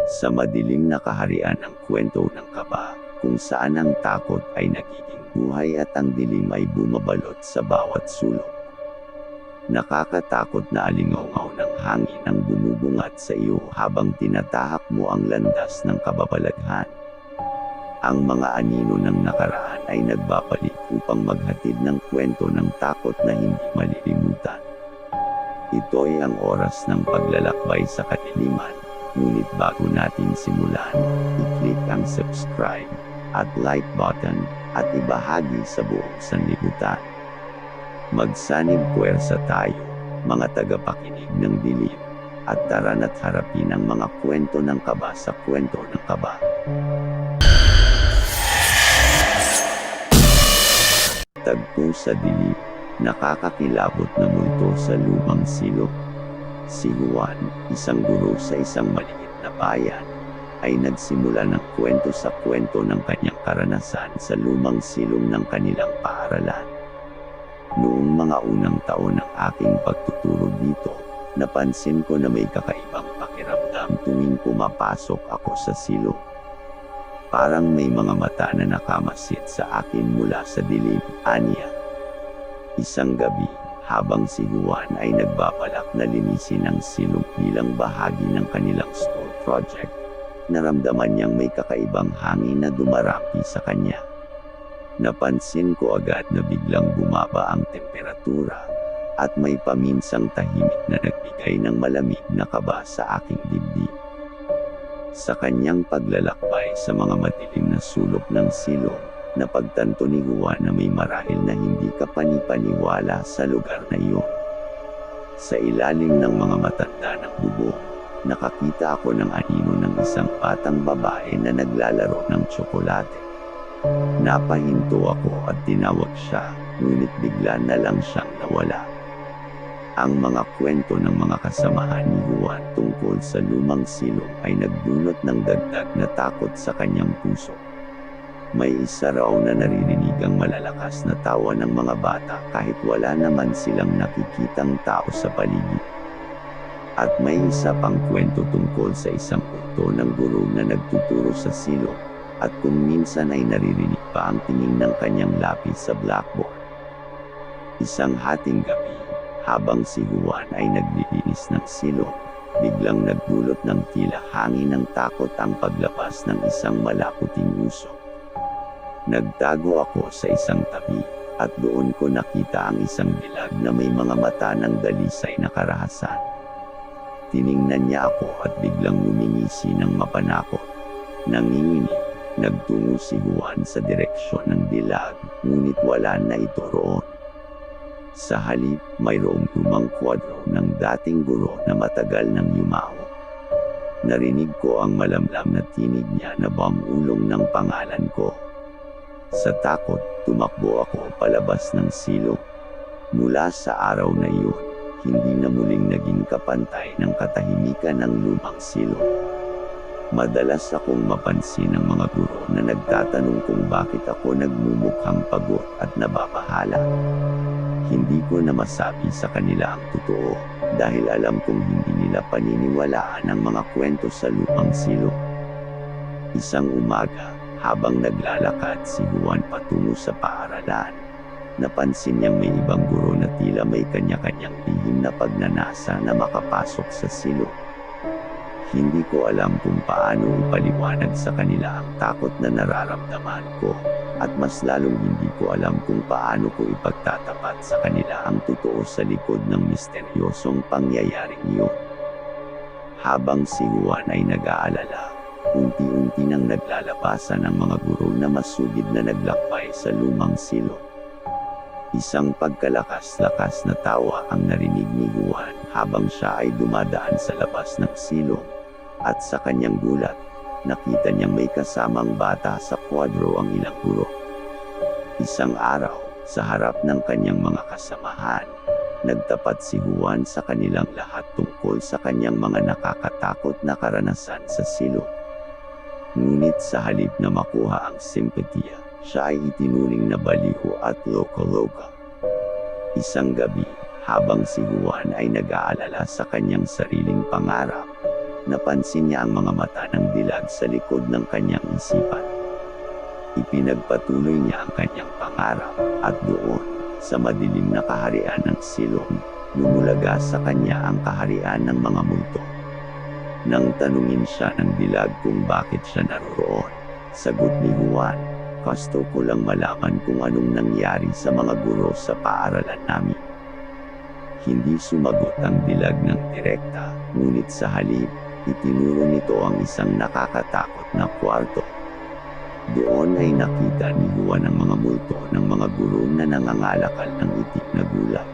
Sa madilim na kaharian ng kwento ng kaba, kung saan ang takot ay nagiging buhay at ang dilim ay bumabalot sa bawat sulok. Nakakatakot na alingaw ng hangin ang bumubungat sa iyo habang tinatahak mo ang landas ng kababalaghan. Ang mga anino ng nakaraan ay nagbabalik upang maghatid ng kwento ng takot na hindi malilimutan. Ito ay ang oras ng paglalakbay sa kadiliman. Ngunit bago natin simulan, i-click ang subscribe at like button at ibahagi sa buong sanlibutan. Magsanib puwersa tayo, mga tagapakinig ng dilim, at tara na't harapin ang mga kwento ng kaba sa kwento ng kaba. Tagpo sa dilim, nakakakilabot na multo sa lumang silog. Si Juan, isang guro sa isang maliit na bayan, ay nagsimula ng kwento sa kwento ng kanyang karanasan sa lumang silong ng kanilang paaralan. Noong mga unang taon ng aking pagtuturo dito, napansin ko na may kakaibang pakiramdam tuwing pumapasok ako sa silong. Parang may mga mata na nakamasid sa akin mula sa dilim, aniya. Isang gabi, habang si Juan ay nagbabalak na linisin ang silong bilang bahagi ng kanilang school project, naramdaman niyang may kakaibang hangin na dumarampi sa kanya. Napansin ko agad na biglang bumaba ang temperatura at may paminsang tahimik na nagbigay ng malamig na kaba sa aking dibdib. Sa kanyang paglalakbay sa mga madilim na sulok ng silong, napagtanto ni Juan na may marahil na hindi kapanipaniwala sa lugar na iyon. Sa ilalim ng mga matanda ng bubong, nakakita ako ng anino ng isang batang babae na naglalaro ng tsokolate. Napahinto ako at tinawag siya, ngunit bigla na lang siyang nawala. Ang mga kwento ng mga kasamahan ni Juan tungkol sa lumang silong ay nagdulot ng dagdag na takot sa kanyang puso. May isa raw na naririnig ang malalakas na tawa ng mga bata kahit wala naman silang nakikitang tao sa paligid. At may isa pang kwento tungkol sa isang punto ng guro na nagtuturo sa silong, at kung minsan ay naririnig pa ang tingin ng kanyang lapis sa blackboard. Isang hating gabi, habang si Juan ay naglilinis ng silong, biglang nagdulot ng tila hangin ng takot ang paglabas ng isang malaputing usok. Nagtago ako sa isang tabi, at doon ko nakita ang isang dilag na may mga mata ng dalisay na karahasan. Tiningnan niya ako at biglang ngumingisi ng mapanakot. Nanginginig, nagtungo si Juan sa direksyon ng dilag, ngunit wala na ito roon. Sa halip, mayroong lumang kwadro ng dating guro na matagal nang yumaho. Narinig ko ang malamlam na tinig niya na bumulong ng pangalan ko. Sa takot, tumakbo ako palabas ng silong. Mula sa araw na iyon, hindi na muling naging kapantay ng katahimikan ng lumang silong. Madalas akong mapansin ng mga guro na nagtatanong kung bakit ako nagmumukhang pagod at nababahala. Hindi ko na masabi sa kanila ang totoo, dahil alam kong hindi nila paniniwalaan ang mga kwento sa lumang silong. Isang umaga, habang naglalakad si Juan patungo sa paaralan, napansin niyang may ibang guro na tila may kanya-kanyang lihim na pagnanasa na makapasok sa silong. Hindi ko alam kung paano ipaliwanag sa kanila ang takot na nararamdaman ko, at mas lalong hindi ko alam kung paano ko ipagtatapat sa kanila ang totoo sa likod ng misteryosong pangyayaring iyon. Habang si Juan ay nag-aalala, unti-unti nang naglalabasan ang mga guro na masugid na naglakbay sa lumang silong. Isang pagkalakas-lakas na tawa ang narinig ni Juan habang siya ay dumadaan sa labas ng silong, at sa kanyang gulat, nakita niyang may kasamang bata sa kwadro ang ilang guro. Isang araw, sa harap ng kanyang mga kasamahan, nagtapat si Juan sa kanilang lahat tungkol sa kanyang mga nakakatakot na karanasan sa silong. Ngunit sa halip na makuha ang simpatiya, siya ay itinuring na baliho at loko-loka. Isang gabi, habang si Juan ay nag-aalala sa kanyang sariling pangarap, napansin niya ang mga mata ng dilag sa likod ng kanyang isipan. Ipinagpatuloy niya ang kanyang pangarap, at doon, sa madilim na kaharian ng silong, lumulaga sa kanya ang kaharian ng mga multo. Nang tanungin siya ng dilag kung bakit siya naroroon, sagot ni Juan, "Gusto ko lang malaman kung anong nangyari sa mga guro sa paaralan namin." Hindi sumagot ang dilag ng direkta, ngunit sa halip, itinuro nito ang isang nakakatakot na kwarto. Doon ay nakita ni Juan ang mga multo ng mga guro na nangangalakal ng itim na gulay.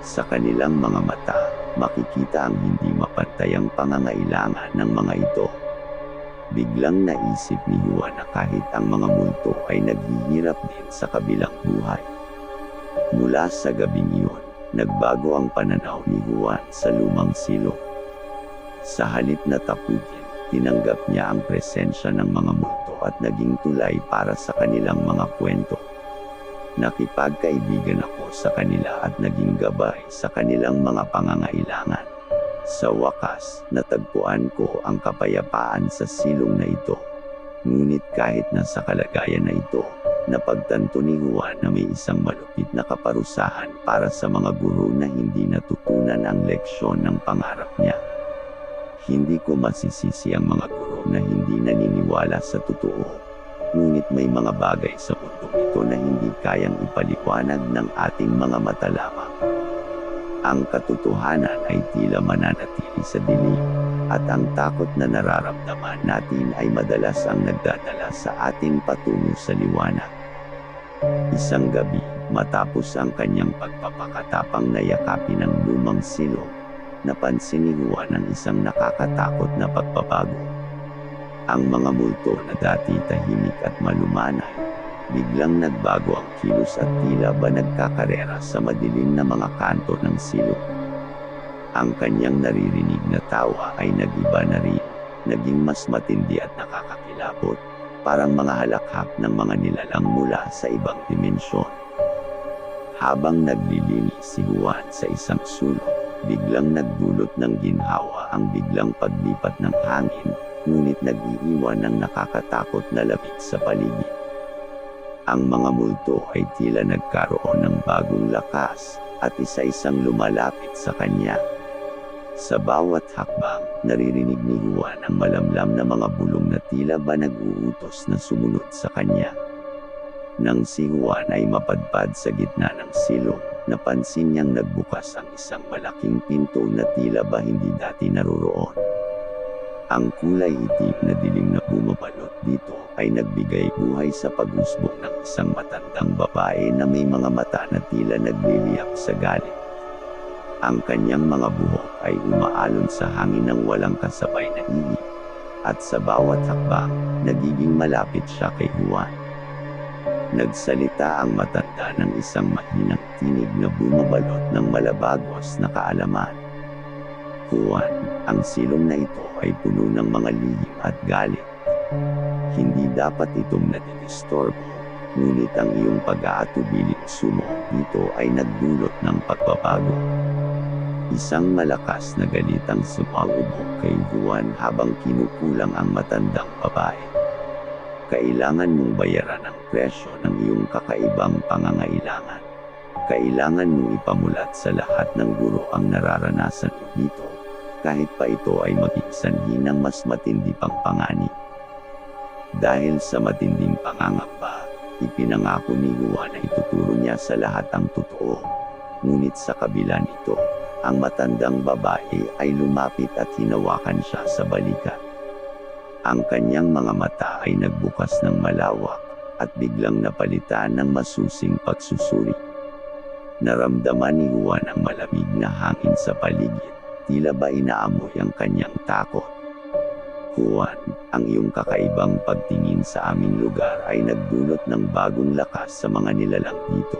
Sa kanilang mga mata, makikita ang hindi mapantayang pangangailangan ng mga ito. Biglang naisip ni Juan na kahit ang mga multo ay naghihirap din sa kabilang buhay. Mula sa gabing iyon, nagbago ang pananaw ni Juan sa lumang silong. Sa halip na takutin, tinanggap niya ang presensya ng mga multo at naging tulay para sa kanilang mga kwento. Nakipagkaibigan ako sa kanila at naging gabay sa kanilang mga pangangailangan. Sa wakas, natagpuan ko ang kapayapaan sa silong na ito. Ngunit kahit nasa kalagayan na ito, napagtanto ni Juan na may isang malupit na kaparusahan para sa mga guro na hindi natutunan ang leksyon ng pangarap niya. Hindi ko masisisi ang mga guro na hindi naniniwala sa totoo. Ngunit may mga bagay sa mundong ito na hindi kayang ipaliwanag ng ating mga mata lamang. Ang katotohanan ay tila mananatili sa dilim, at ang takot na nararamdaman natin ay madalas ang nagdadala sa ating patungo sa liwanag. Isang gabi, matapos ang kanyang pagpapakatapang na yakapin ng lumang silong, napansin ni Juan ang isang nakakatakot na pagbabago. Ang mga multo na dati tahimik at malumanay, biglang nagbago ang kilos at tila ba nagkakarera sa madilim na mga kanto ng silong. Ang kanyang naririnig na tawa ay nag-iba na rin, naging mas matindi at nakakakilabot, parang mga halakhak ng mga nilalang mula sa ibang dimensyon. Habang naglilinis si Juan sa isang sulok, biglang nagdulot ng ginhawa ang biglang paglipat ng hangin, ngunit nag-iiwan ng nakakatakot na lamig sa paligid. Ang mga multo ay tila nagkaroon ng bagong lakas, at isa-isang lumalapit sa kanya. Sa bawat hakbang, naririnig ni Juan ang malamlam na mga bulong na tila ba nag-uutos na sumunod sa kanya. Nang si Juan ay mapadpad sa gitna ng silong, napansin niyang nagbukas ang isang malaking pinto na tila ba hindi dati naroroon. Ang kulay itim na dilim na bumabalot dito ay nagbigay buhay sa pag-usbong ng isang matandang babae na may mga mata na tila nagliliyab sa galit. Ang kanyang mga buhok ay umaalon sa hangin ng walang kasabay na ihip, at sa bawat hakbang, nagiging malapit siya kay Juan. Nagsalita ang matanda ng isang mahinang tinig na bumabalot ng malabagos na kaalaman. Juan, ang silong na ito ay puno ng mga lihim at galit. Hindi dapat itong nadidisturbo, ngunit ang iyong pag-aatubiling sumuko dito ay nagdulot ng pagbabago. Isang malakas na galit ang sumaubok kay Juan habang kinukulang ang matandang babae. Kailangan mong bayaran ang presyo ng iyong kakaibang pangangailangan. Kailangan mong ipamulat sa lahat ng guro ang nararanasan mo dito, kahit pa ito ay maging sanhi ng mas matindi pang panganib. Dahil sa matinding pangangamba, ipinangako ni Juan na ituturo niya sa lahat ang totoo. Ngunit sa kabila nito, ang matandang babae ay lumapit at hinawakan siya sa balikat. Ang kanyang mga mata ay nagbukas ng malawak, at biglang napalitan ng masusing pagsusuri. Naramdaman ni Juan ang malamig na hangin sa paligid, tila ba inaamoy ang kanyang takot. Juan, ang iyong kakaibang pagtingin sa aming lugar ay nagdulot ng bagong lakas sa mga nilalang dito.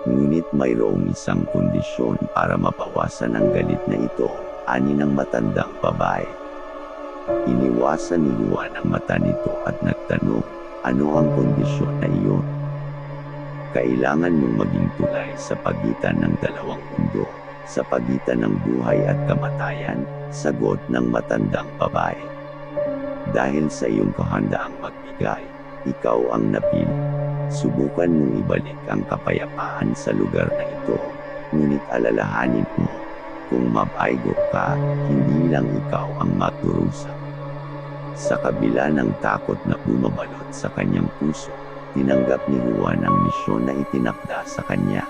Ngunit mayroong isang kondisyon para mabawasan ang galit na ito, ani ng matandang babae. Iniwasan ni Juan ang mata nito at nagtanong, ano ang kondisyon na iyon? Kailangan mong maging tulay sa pagitan ng dalawang mundo, sa pagitan ng buhay at kamatayan, Sagot ng matandang babae. Dahil sa iyong kahandaang magbigay, ikaw ang napili. Subukan mong ibalik ang kapayapaan sa lugar na ito. Ngunit alalahanin mo, kung mapaigo ka, hindi lang ikaw ang maturusa. Sa kabila ng takot na bumabalot sa kanyang puso, tinanggap ni Juan ang misyon na itinakda sa kanya.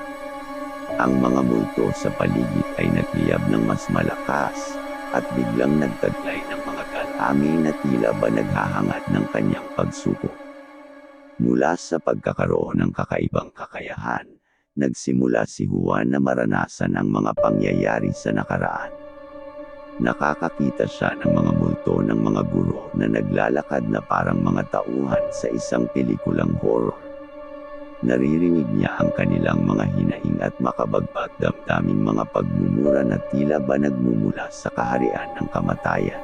Ang mga multo sa paligid ay nagliyab ng mas malakas, at biglang nagtaglay ng mga galami na tila ba naghahangad ng kanyang pagsuko. Mula sa pagkakaroon ng kakaibang kakayahan, nagsimula si Juan na maranasan ang mga pangyayari sa nakaraan. Nakakakita siya ng mga multo ng mga guro na naglalakad na parang mga tauhan sa isang pelikulang horror. Naririnig niya ang kanilang mga hinaing at makabagbag damdaming mga pagmumura na tila ba nagmumula sa kaharian ng kamatayan.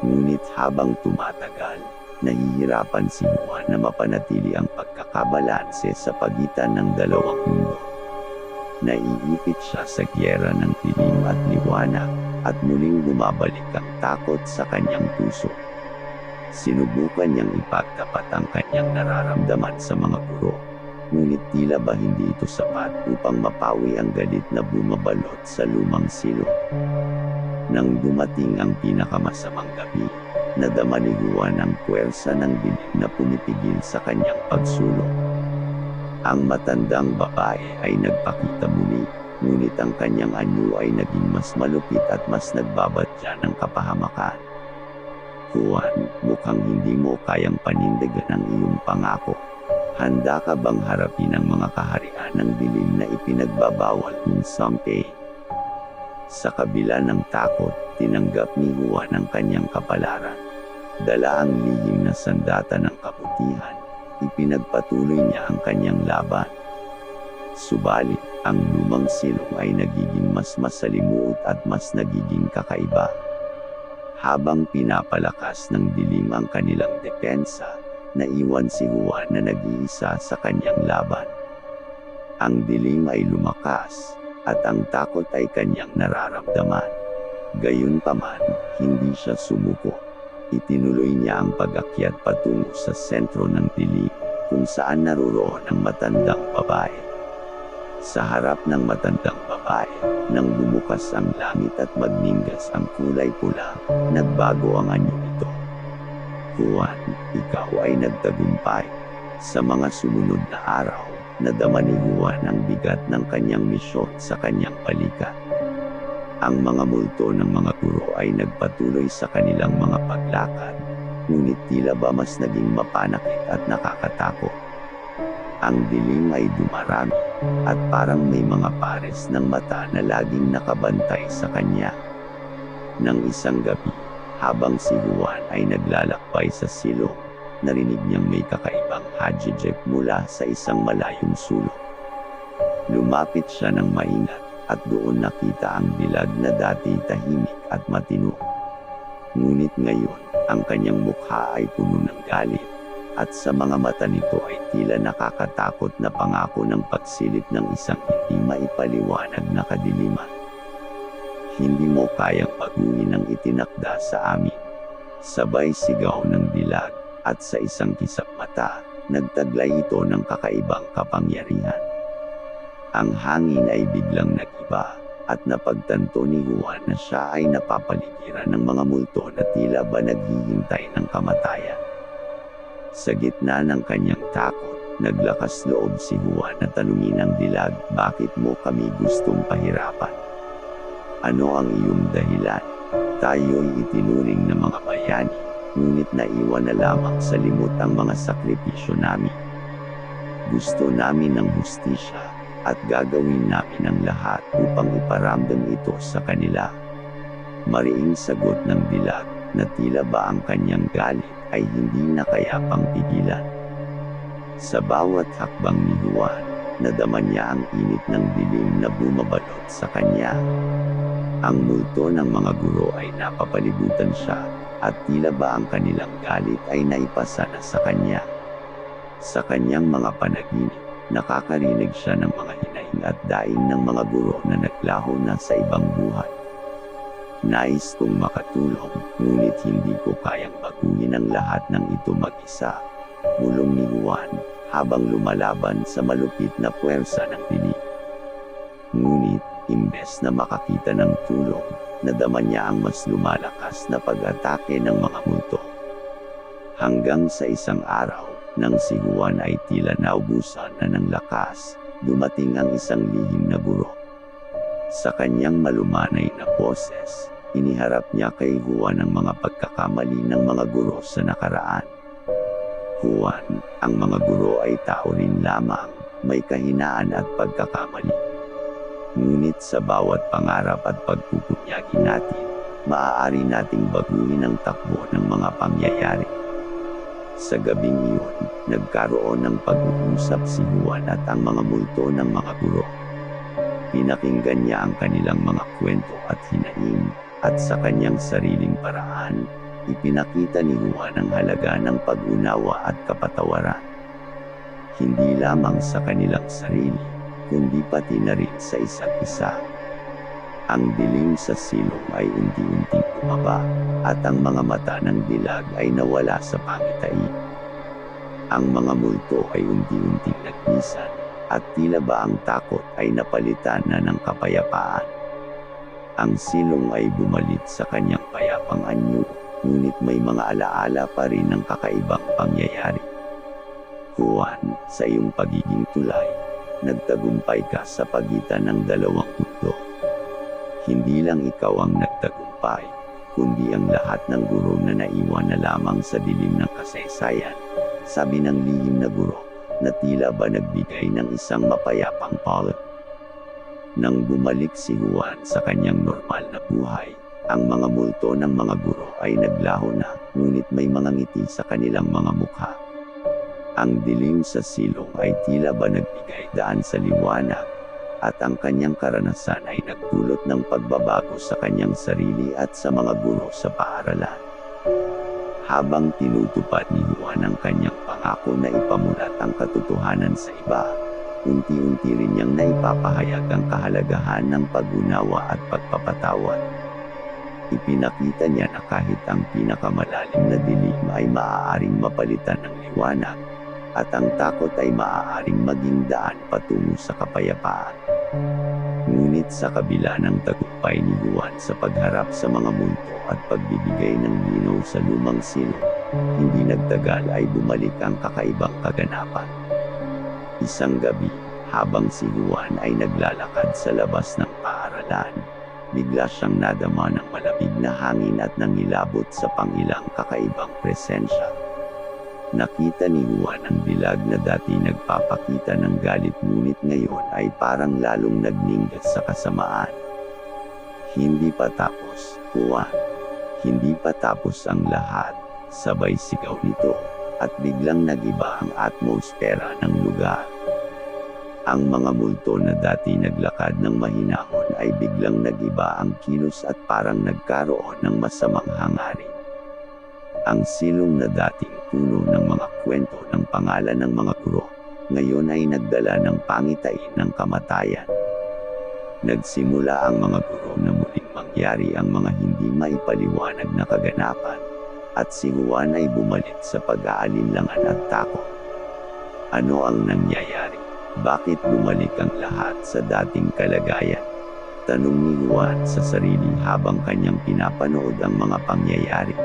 Ngunit habang tumatagal, nahihirapan si Juan na mapanatili ang pagkakabalanse sa pagitan ng dalawang mundo. Naiipit siya sa giyera ng dilim at liwanag, at muling bumabalik ang takot sa kanyang puso. Sinubukan niyang ipagtapat ang kanyang nararamdaman sa mga guro, ngunit tila ba hindi ito sapat upang mapawi ang galit na bumabalot sa lumang silong. Nang dumating ang pinakamasamang gabi, nadama ni Juan ang puwersa ng dilim na pumipigil sa kanyang pagsulong. Ang matandang babae ay nagpakita muli, ngunit ang kanyang anyo ay naging mas malupit at mas nagbabadya ng kapahamakan. Juan, mukhang hindi mo kayang panindigan ang iyong pangako. Handa ka bang harapin ang mga kaharian ng dilim na ipinagbabawal mong someday? Sa kabila ng takot, tinanggap ni Juan ang kanyang kapalaran. Dala ang lihim na sandata ng kabutihan, ipinagpatuloy niya ang kanyang laban. Subalit, ang lumang silong ay nagiging mas masalimuot at mas nagiging kakaiba. Habang pinapalakas ng dilim ang kanilang depensa, naiwan si Juan na nag-iisa sa kanyang laban. Ang dilim ay lumakas, at ang takot ay kanyang nararamdaman. Gayunpaman, hindi siya sumuko. Itinuloy niya ang pag-akyat patungo sa sentro ng dilim, kung saan naroroon ang matandang babae. Sa harap ng matandang babae, nang bumukas ang langit at magningas ang kulay pula, nagbago ang anyo nito. Juan, ikaw ay nagtagumpay. Sa mga sumunod na araw, nadama ni Juan ang bigat ng kanyang misyon sa kanyang balikat. Ang mga multo ng mga guro ay nagpatuloy sa kanilang mga paglakad, ngunit tila ba mas naging mapanakit at nakakatakot. Ang dilim ay dumarami, at parang may mga pares ng mata na laging nakabantay sa kanya. Nang isang gabi, habang si Juan ay naglalakbay sa silong, narinig niyang may kakaibang hajijek mula sa isang malayong sulok. Lumapit siya ng maingat, at doon nakita ang dilag na dati tahimik at matino. Ngunit ngayon, ang kanyang mukha ay puno ng galit, at sa mga mata nito ay tila nakakatakot na pangako ng pagsilip ng isang hindi maipaliwanag na kadiliman. Hindi mo kayang baguhin ang itinakda sa amin. Sabay sigaw ng dilag, at sa isang kisap mata, nagtaglay ito ng kakaibang kapangyarihan. Ang hangin ay biglang nagiba, at napagtanto ni Juan na siya ay napapaligiran ng mga multo na tila ba naghihintay ng kamatayan. Sa gitna ng kanyang takot, naglakas loob si Juan na tanungin ang dilag, bakit mo kami gustong pahirapan? Ano ang iyong dahilan? Tayo'y itinuring ng mga bayani, ngunit naiwan na lamang sa limot ang mga sakripisyo namin. Gusto namin ng hustisya, at gagawin namin ang lahat upang iparamdam ito sa kanila. Mariing sagot ng dilag, na tila ba ang kanyang galit ay hindi na kaya pang pigilan. Sa bawat hakbang ni Juan, nadama niya ang init ng dilim na bumabalot sa kanya. Ang multo ng mga guro ay napapalibutan siya, at tila ba ang kanilang galit ay naipasa na sa kanya. Sa kanyang mga panaginip, nakakarinig siya ng mga hinaing at daing ng mga guro na naglaho na sa ibang buhay. Nais kong makatulong, ngunit hindi ko kayang baguhin ang lahat ng ito mag-isa. Bulong ni Juan, habang lumalaban sa malupit na puwersa ng dilim. Ngunit, imbes na makakita ng tulong, nadama niya ang mas lumalakas na pag-atake ng mga multo. Hanggang sa isang araw, nang si Juan ay tila naubusan na ng lakas, dumating ang isang lihim na guro. Sa kanyang malumanay na boses, iniharap niya kay Juan ang mga pagkakamali ng mga guro sa nakaraan. Juan, ang mga guro ay tao rin lamang, may kahinaan at pagkakamali. Ngunit sa bawat pangarap at pagpupunyagi natin, maaari nating baguhin ang takbo ng mga pangyayari. Sa gabing iyon, nagkaroon ng pag-uusap si Juan at ang mga multo ng mga guro. Pinakinggan niya ang kanilang mga kwento at hinaing, at sa kanyang sariling paraan, ipinakita ni Juan ang halaga ng pag-unawa at kapatawaran. Hindi lamang sa kanilang sarili, kundi pati na rin sa isa't isa. Ang dilim sa silong ay unti-unting bumaba, at ang mga mata ng dilag ay nawala sa pangitain. Ang mga multo ay unti-unting nagbisan, at tila ba ang takot ay napalitan na ng kapayapaan. Ang silong ay bumalik sa kanyang payapang anyo, ngunit may mga alaala pa rin ng kakaibang pangyayari. Juan, sa iyong pagiging tulay, nagtagumpay ka sa pagitan ng dalawang mundo. Hindi lang ikaw ang nagtagumpay, kundi ang lahat ng guro na naiwan na lamang sa dilim ng kasaysayan, sabi ng lihim na guro, na tila ba nagbigay ng isang mapayapang pulot. Nang bumalik si Juan sa kanyang normal na buhay, ang mga multo ng mga guro ay naglaho na, ngunit may mga ngiti sa kanilang mga mukha. Ang dilim sa silong ay tila ba nagbigay daan sa liwanag, at ang kanyang karanasan ay nagdulot ng pagbabago sa kanyang sarili at sa mga guro sa paaralan. Habang tinutupad ni Juan ang kanyang pangako na ipamulat ang katotohanan sa iba, unti-unti rin niyang naipapahayag ang kahalagahan ng pag-unawa at pagpapatawad. Ipinakita niya na kahit ang pinakamalalim na dilim ay maaaring mapalitan ng liwanag, at ang takot ay maaaring maging daan patungo sa kapayapaan. Ngunit sa kabila ng tagumpay ni Juan sa pagharap sa mga multo at pagbibigay ng linaw sa lumang silong, hindi nagtagal ay bumalik ang kakaibang kaganapan. Isang gabi, habang si Juan ay naglalakad sa labas ng paaralan, bigla siyang nadama ng malamig na hangin at nangilabot sa pangilang kakaibang presensya. Nakita ni Juan ang dilag na dati nagpapakita ng galit, ngunit ngayon ay parang lalong nagningas sa kasamaan. Hindi pa tapos, Juan. Hindi pa tapos ang lahat, sabay sigaw nito, at biglang nagiba ang atmosfera ng lugar. Ang mga multo na dati naglakad ng mahinahon ay biglang nagiba ang kilos at parang nagkaroon ng masamang hangarin. Ang silong na dating puno ng mga kwento ng pangalan ng mga guro, ngayon ay nagdala ng pangitain ng kamatayan. Nagsimula ang mga guro na muling mangyari ang mga hindi maipaliwanag na kaganapan, at si Juan ay bumalik sa pag-aalinlangan at takot. Ano ang nangyayari? Bakit bumalik ang lahat sa dating kalagayan? Tanong ni Juan sa sarili habang kanyang pinapanood ang mga pangyayari.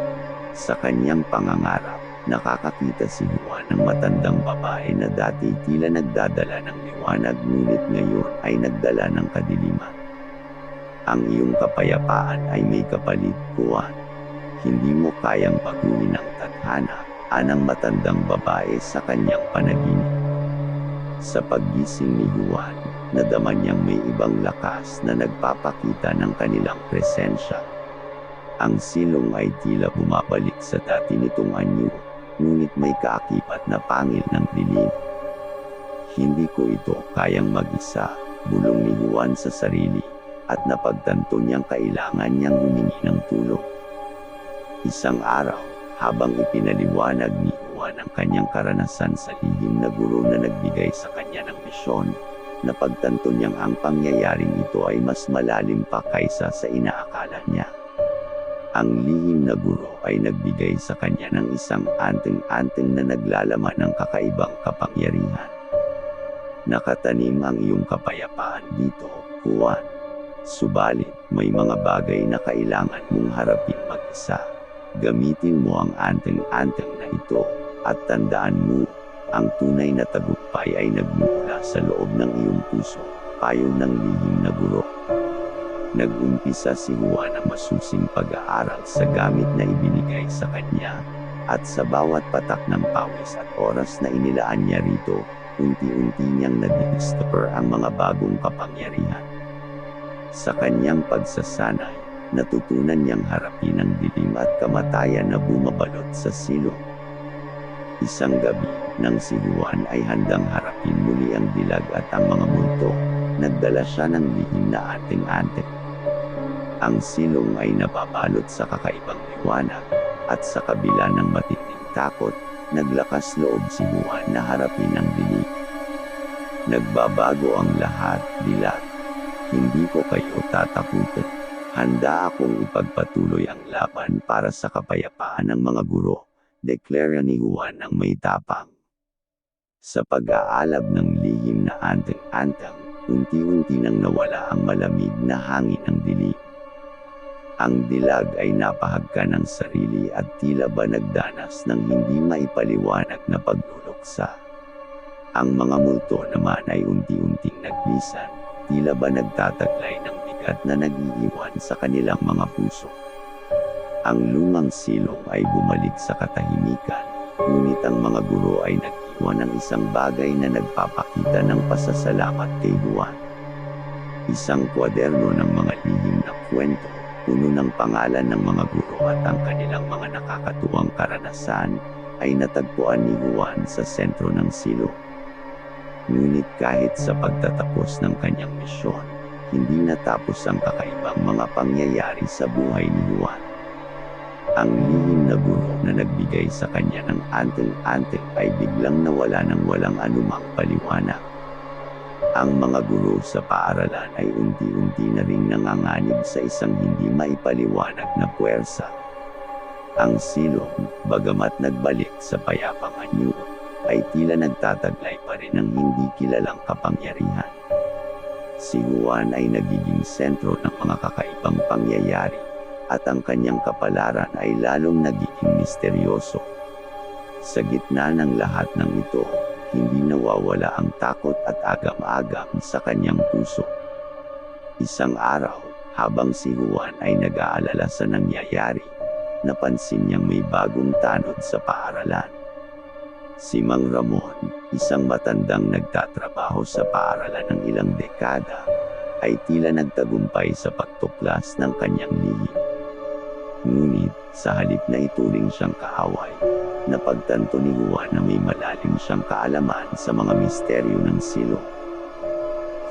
Sa kanyang pangangarap, nakakakita si Juan ng matandang babae na dati tila nagdadala ng liwanag, ngunit ngayon ay nagdala ng kadiliman. Ang iyong kapayapaan ay may kapalit, Juan. Hindi mo kayang baguhin ang tadhana, anang matandang babae sa kanyang panaginip. Sa paggising ni Juan, nadama niyang may ibang lakas na nagpapakita ng kanilang presensya. Ang silong ay tila bumabalik sa dati nitong anyo, ngunit may kaakibat na pangil ng dilim. Hindi ko ito kayang mag-isa, bulong ni Juan sa sarili, at napagtanto niyang kailangan niyang humingi ng tulong. Isang araw, habang ipinaliwanag ni Juan ang kanyang karanasan sa lihim na guro na nagbigay sa kanya ng misyon, napagtanto niyang ang pangyayaring ito ay mas malalim pa kaysa sa inaakala niya. Ang lihim na guro ay nagbigay sa kanya ng isang anteng-anteng na naglalaman ng kakaibang kapangyarihan. Nakatanim ang iyong kapayapaan dito, Juan. Subalit, may mga bagay na kailangan mong harapin mag-isa. Gamitin mo ang anteng-anteng na ito, at tandaan mo, ang tunay na tagumpay ay nagmumula sa loob ng iyong puso, payo ng lihim na guro. Nag-umpisa si Juan ang masusing pag-aaral sa gamit na ibinigay sa kanya, at sa bawat patak ng pawis at oras na inilaan niya rito, unti-unti niyang nadidiscover ang mga bagong kapangyarihan. Sa kanyang pagsasanay, natutunan niyang harapin ang dilim at kamatayan na bumabalot sa silong. Isang gabi, nang si Juan ay handang harapin muli ang dilag at ang mga multo, nagdala siya ng lihim na anteng-anteng. Ang silong ay nababalot sa kakaibang liwanag, at sa kabila ng matinding takot, naglakas loob si Juan na harapin ang dilim. Nagbabago ang lahat, dilag. Hindi ko kayo tatakutin. Handa akong ipagpatuloy ang laban para sa kapayapaan ng mga guro, deklara ni Juan ng may tapang. Sa pag-aalab ng lihim na anteng-anteng, unti-unti nang nawala ang malamig na hangin ng dilim. Ang dilag ay napahagka ng sarili at tila ba nagdanas ng hindi maipaliwanag na pagluluksa. Ang mga multo naman ay unti-unting naglisan, tila ba nagtataglay ng bigat na nag-iiwan sa kanilang mga puso. Ang lumang silong ay bumalik sa katahimikan, ngunit ang mga guro ay nag-iwan ng isang bagay na nagpapakita ng pasasalamat kay Juan. Isang kwaderno ng mga lihim na kwento, puno ng pangalan ng mga guro at ang kanilang mga nakakatuwang karanasan, ay natagpuan ni Juan sa sentro ng silong. Ngunit kahit sa pagtatapos ng kanyang misyon, hindi natapos ang kakaibang mga pangyayari sa buhay ni Juan. Ang lihim na guro na nagbigay sa kanya ng anteng-anteng ay biglang nawala ng walang anumang paliwanag. Ang mga guro sa paaralan ay unti-unti na ring nanganganib sa isang hindi maipaliwanag na puwersa. Ang silong, bagamat nagbalik sa payapang anyo, ay tila nagtataglay pa rin ng hindi kilalang kapangyarihan. Si Juan ay nagiging sentro ng mga kakaibang pangyayari, at ang kanyang kapalaran ay lalong nagiging misteryoso. Sa gitna ng lahat ng ito, hindi nawawala ang takot at agam-agam sa kanyang puso. Isang araw, habang si Juan ay nag-aalala sa nangyayari, napansin niyang may bagong tanod sa paaralan. Si Mang Ramon, isang matandang nagtatrabaho sa paaralan ng ilang dekada, ay tila nagtagumpay sa pagtuklas ng kanyang lihim. Ngunit, sa halip na ituring siyang kaaway, napagtanto ni Juan na may malalim siyang kaalaman sa mga misteryo ng silong.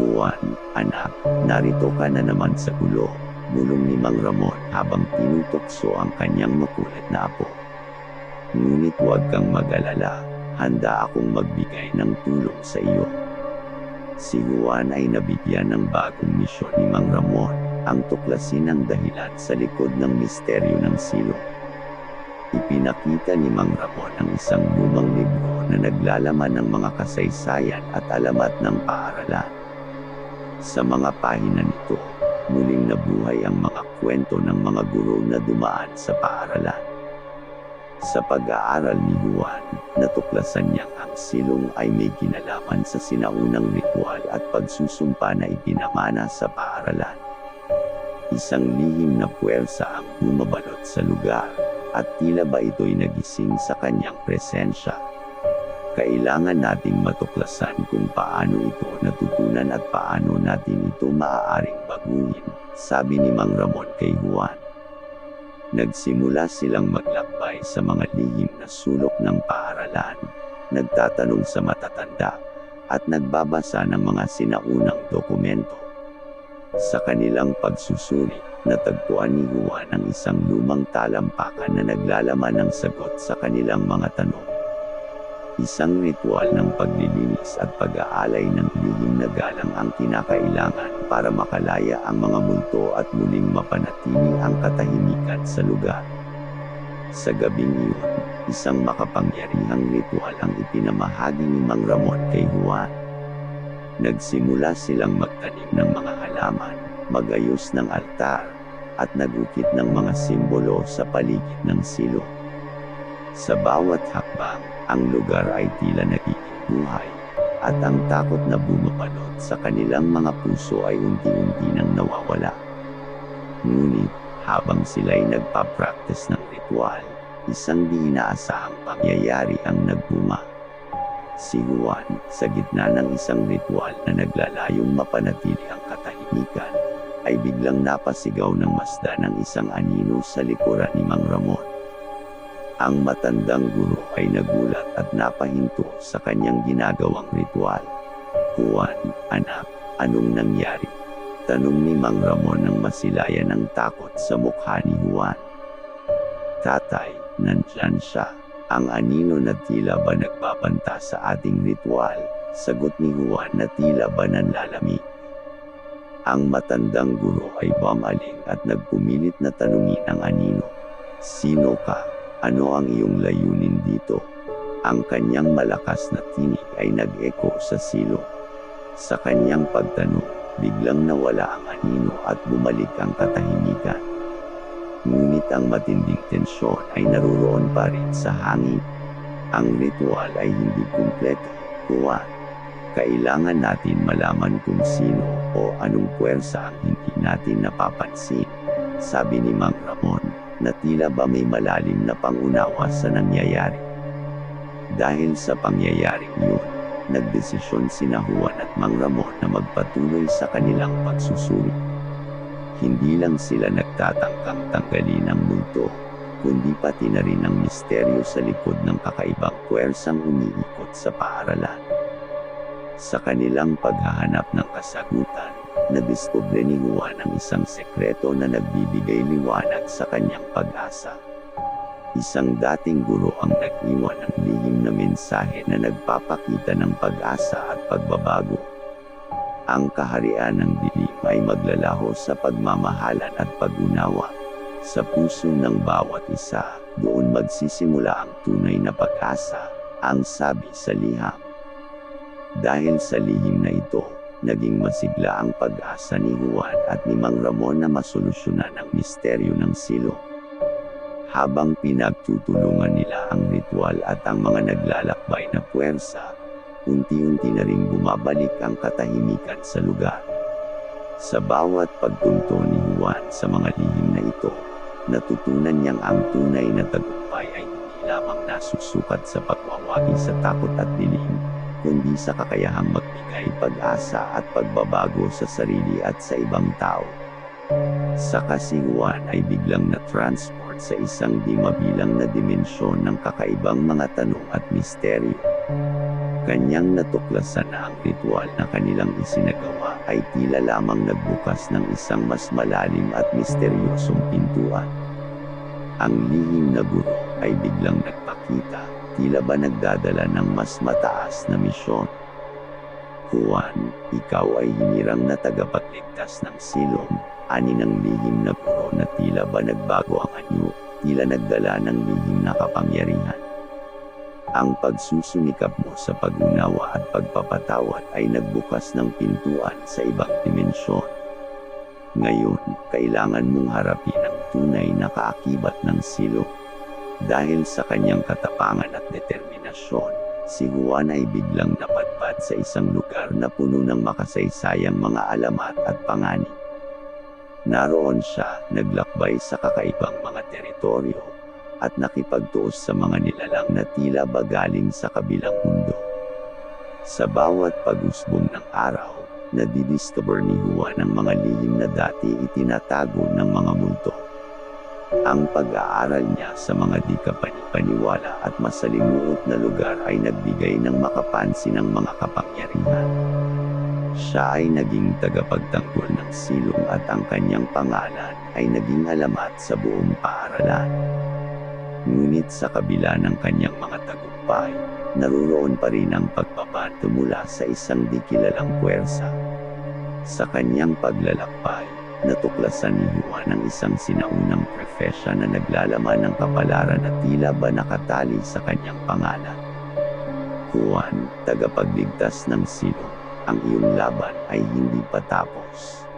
Juan, anak, narito ka na naman sa gulo, bulong ni Mang Ramon habang tinutokso ang kanyang makulit na apo. Ngunit huwag kang mag-alala, handa akong magbigay ng tulong sa iyo. Si Juan ay nabigyan ng bagong misyon ni Mang Ramon, ang tuklasin ang dahilan sa likod ng misteryo ng silong. Ipinakita ni Mang Ramon ang isang lumang libro na naglalaman ng mga kasaysayan at alamat ng paaralan. Sa mga pahina nito, muling nabuhay ang mga kwento ng mga guro na dumaan sa paaralan. Sa pag-aaral ni Juan, natuklasan niyang ang silong ay may kinalaman sa sinaunang ritual at pagsusumpa na ipinamana sa paaralan. Isang lihim na puwersa ang bumabalot sa lugar, at tila ba ito'y nagising sa kanyang presensya. Kailangan nating matuklasan kung paano ito natutunan at paano natin ito maaaring baguhin, sabi ni Mang Ramon kay Juan. Nagsimula silang maglakbay sa mga lihim na sulok ng paaralan, nagtatanong sa matatanda, at nagbabasa ng mga sinaunang dokumento. Sa kanilang pagsusuri, natagpuan ni Juan ang isang lumang talampakan na naglalaman ng sagot sa kanilang mga tanong. Isang ritual ng paglilinis at pag-aalay ng lihim na galang ang kinakailangan para makalaya ang mga multo at muling mapanatili ang katahimikan sa lugar. Sa gabing iyon, isang makapangyarihang ritual ang ipinamahagi ni Mang Ramon kay Juan. Nagsimula silang magtanim ng mga halaman, magayos ng altar, at nagukit ng mga simbolo sa paligid ng silong. Sa bawat hakbang, ang lugar ay tila nagiging buhay, at ang takot na bumabalot sa kanilang mga puso ay unti-unti nang nawawala. Ngunit, habang sila'y nagpa-practice ng ritual, isang di inaasahang pangyayari ang nagbuma. Si Juan, sa gitna ng isang ritual na naglalayong mapanatili ang katahimikan, ay biglang napasigaw ng masda ng isang anino sa likuran ni Mang Ramon. Ang matandang guro ay nagulat at napahinto sa kanyang ginagawang ritual. "Juan, anak, anong nangyari?" tanong ni Mang Ramon nang masilayan ng takot sa mukha ni Juan. "Tatay, nandyan siya, ang anino na tila ba nagbabanta sa ating ritual," sagot ni Juan na tila ba nanlalamig. Ang matandang guro ay bumaling at nagpumilit na tanungin ang anino. "Sino ka? Ano ang iyong layunin dito?" Ang kanyang malakas na tinig ay nag-echo sa silong. Sa kanyang pagtanong, biglang nawala ang anino at bumalik ang katahimikan. Ngunit ang matinding tensyon ay naruroon pa rin sa hangin. Ang ritual ay hindi kumpleto, Juan. Kailangan natin malaman kung sino o anong puwersa ang hindi natin napapansin, sabi ni Mang Ramon, na tila ba may malalim na pangunawa sa nangyayari. Dahil sa pangyayaring yun, nagdesisyon sina Juan at Mang Ramon na magpatuloy sa kanilang pagsusuri. Hindi lang sila nagtatangkang tanggalin ang multo, kundi pati na rin ang misteryo sa likod ng kakaibang puwersang umiikot sa paaralan. Sa kanilang paghahanap ng kasagutan, nadiskubre ni Juan ang isang sekreto na nagbibigay liwanag sa kanyang pag-asa. Isang dating guro ang nag-iwan ng lihim na mensahe na nagpapakita ng pag-asa at pagbabago. Ang kaharian ng dilim ay maglalaho sa pagmamahalan at pag-unawa. Sa puso ng bawat isa, doon magsisimula ang tunay na pag-asa, ang sabi sa liham. Dahil sa lihim na ito, naging masigla ang pag-asa ni Juan at ni Mang Ramon na masolusyonan ang misteryo ng silong. Habang pinagtutulungan nila ang ritual at ang mga naglalakbay na puwersa, unti-unti na ring bumabalik ang katahimikan sa lugar. Sa bawat pagtunto ni Juan sa mga lihim na ito, natutunan niyang ang tunay na tagumpay ay hindi lamang nasusukat sa pagwawagi sa takot at dilim, kundi sa kakayahang magbigay pag-asa at pagbabago sa sarili at sa ibang tao. Saka si Juan ay biglang na-transport sa isang di mabilang na dimensyon ng kakaibang mga tanong at misteryo. Kanyang natuklasan na ang ritual na kanilang isinagawa ay tila lamang nagbukas ng isang mas malalim at misteryosong pintuan. Ang lihim na guro ay biglang nagpakita, tila ba nagdadala ng mas mataas na misyon. "Juan, ikaw ay hinirang na tagapagligtas ng silong," ani ng lihim na guro na tila ba nagbago ang anyo, tila nagdala ng lihim na kapangyarihan. "Ang pagsusumikap mo sa pag-unawa at pagpapatawad ay nagbukas ng pintuan sa ibang dimensyon. Ngayon, kailangan mong harapin ang tunay na kaakibat ng silong." Dahil sa kanyang katapangan at determinasyon, si Juan ay biglang napadpad sa isang lugar na puno ng makasaysayang mga alamat at panganib. Naroon siya, naglakbay sa kakaibang mga teritoryo, at nakipagtuos sa mga nilalang na tila ba galing sa kabilang mundo. Sa bawat pag-usbong ng araw, nadidiscover ni Juan ang mga lihim na dati itinatago ng mga multo. Ang pag-aaral niya sa mga di kapani-paniwala at masalimuot na lugar ay nagbigay ng makapansin ng mga kapangyarihan. Siya ay naging tagapagtanggol ng silong at ang kanyang pangalan ay naging alamat sa buong paaralan. Ngunit sa kabila ng kanyang mga tagumpay, naruroon pa rin ang pagbabato mula sa isang di kilalang puwersa. Sa kanyang paglalakbay, natuklasan ni Juan ang isang sinaunang propesya na naglalaman ng kapalaran na tila ba nakatali sa kanyang pangalan. Juan, tagapagligtas ng silong, ang iyong laban ay hindi pa tapos.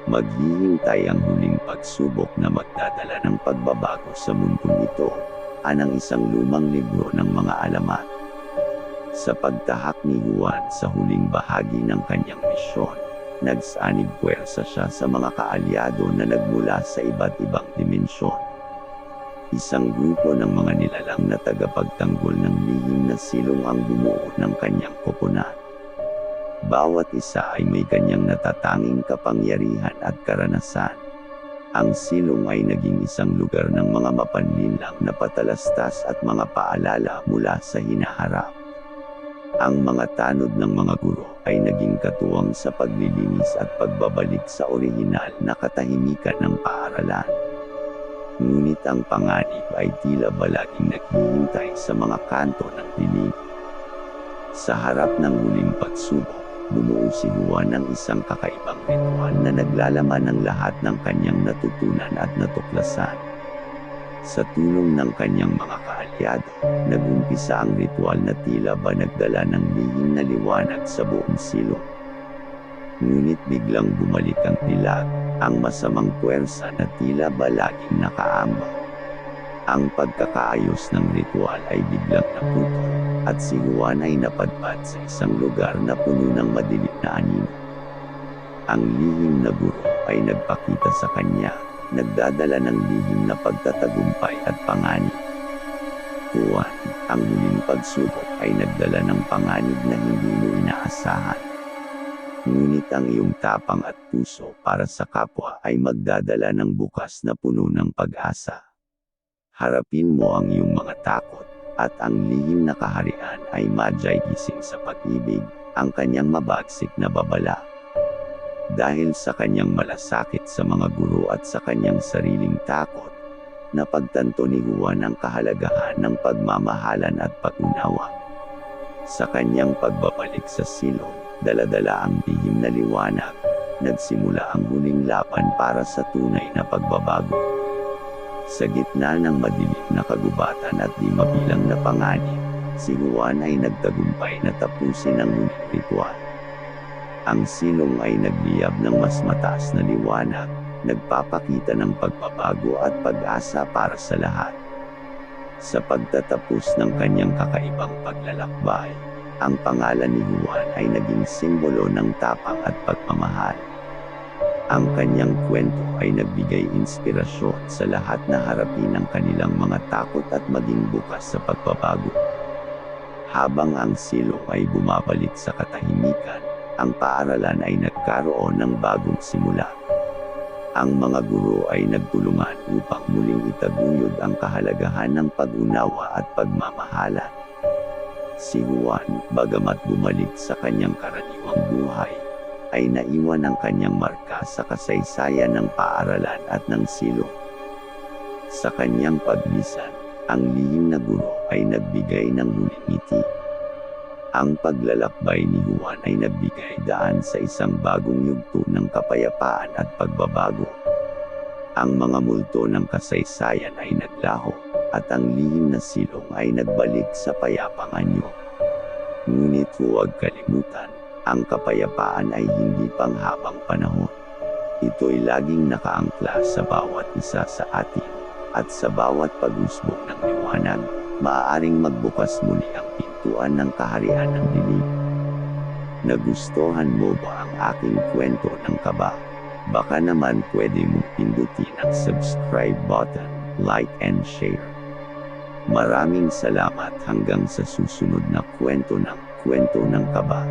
Maghihintay ang huling pagsubok na magdadala ng pagbabago sa mundong ito, anang isang lumang libro ng mga alamat. Sa pagtahak ni Juan sa huling bahagi ng kanyang misyon, nagsanib puwersa siya sa mga kaalyado na nagmula sa iba't ibang dimensyon. Isang grupo ng mga nilalang na tagapagtanggol ng lihim na silong ang bumuo ng kanyang koponan. Bawat isa ay may kanyang natatanging kapangyarihan at karanasan. Ang silong ay naging isang lugar ng mga mapanlinlang na patalastas at mga paalala mula sa hinaharap. Ang mga tanod ng mga guro ay naging katuwang sa paglilinis at pagbabalik sa orihinal na katahimikan ng paaralan. Ngunit ang panganib ay tila ba laging naghihintay sa mga kanto ng dilim. Sa harap ng huling pagsubok, bumuo si Juan ng isang kakaibang ritual na naglalaman ng lahat ng kanyang natutunan at natuklasan. Sa tulong ng kanyang mga kaalyado, nag-umpisa ang ritual na tila ba nagdala ng lihim na liwanag sa buong silong. Ngunit biglang bumalik ang dilag, ang masamang puwersa na tila ba laging nakaambag. Ang pagkakaayos ng ritual ay biglang naputol, at si Juan ay napadpad sa isang lugar na puno ng madilim na anino. Ang lihim na guro ay nagpakita sa kanya, nagdadala ng lihim na pagtatagumpay at panganib. Juan, ang huling pagsubok ay nagdala ng panganib na hindi mo inaasahan. Ngunit ang iyong tapang at puso para sa kapwa ay magdadala ng bukas na puno ng pag-asa. Harapin mo ang iyong mga takot, at ang lihim na kaharian ay madyay gising sa pag-ibig, ang kanyang mabagsik na babala. Dahil sa kanyang malasakit sa mga guro at sa kanyang sariling takot, napagtanto ni Juan ang kahalagahan ng pagmamahalan at pag-unawa. Sa kanyang pagbabalik sa silong, dala-dala ang lihim na liwanag, nagsimula ang huling laban para sa tunay na pagbabago. Sa gitna ng madilim na kagubatan at di mabilang na panganib, si Juan ay nagtagumpay na tapusin ang huling ritual. Ang silong ay nagliyab ng mas mataas na liwanag, nagpapakita ng pagbabago at pag-asa para sa lahat. Sa pagtatapos ng kanyang kakaibang paglalakbay, ang pangalan ni Juan ay naging simbolo ng tapang at pagmamahal. Ang kanyang kwento ay nagbigay inspirasyon sa lahat na harapin ang kanilang mga takot at maging bukas sa pagbabago. Habang ang silong ay bumabalik sa katahimikan, ang paaralan ay nagkaroon ng bagong simula. Ang mga guro ay nagtulungan upang muling itaguyod ang kahalagahan ng pag-unawa at pagmamahalan. Si Juan, bagamat bumalik sa kanyang karaniwang buhay, ay naiwan ang kanyang marka sa kasaysayan ng paaralan at ng silong. Sa kanyang paglisan, ang lihim na guro ay nagbigay ng huling ngiti. Ang paglalakbay ni Juan ay nagbigay daan sa isang bagong yugto ng kapayapaan at pagbabago. Ang mga multo ng kasaysayan ay naglaho, at ang lihim na silong ay nagbalik sa payapang anyo. Ngunit huwag kalimutan, ang kapayapaan ay hindi panghabang panahon. Ito'y laging nakaangkla sa bawat isa sa atin, at sa bawat pag-usbong ng liwanag, maaaring magbukas muli ang pintuan ng kaharian ng dilim. Nagustuhan mo ba ang aking kwento ng kaba? Baka naman pwede mong pindutin ang subscribe button, like and share. Maraming salamat hanggang sa susunod na kwento ng kaba.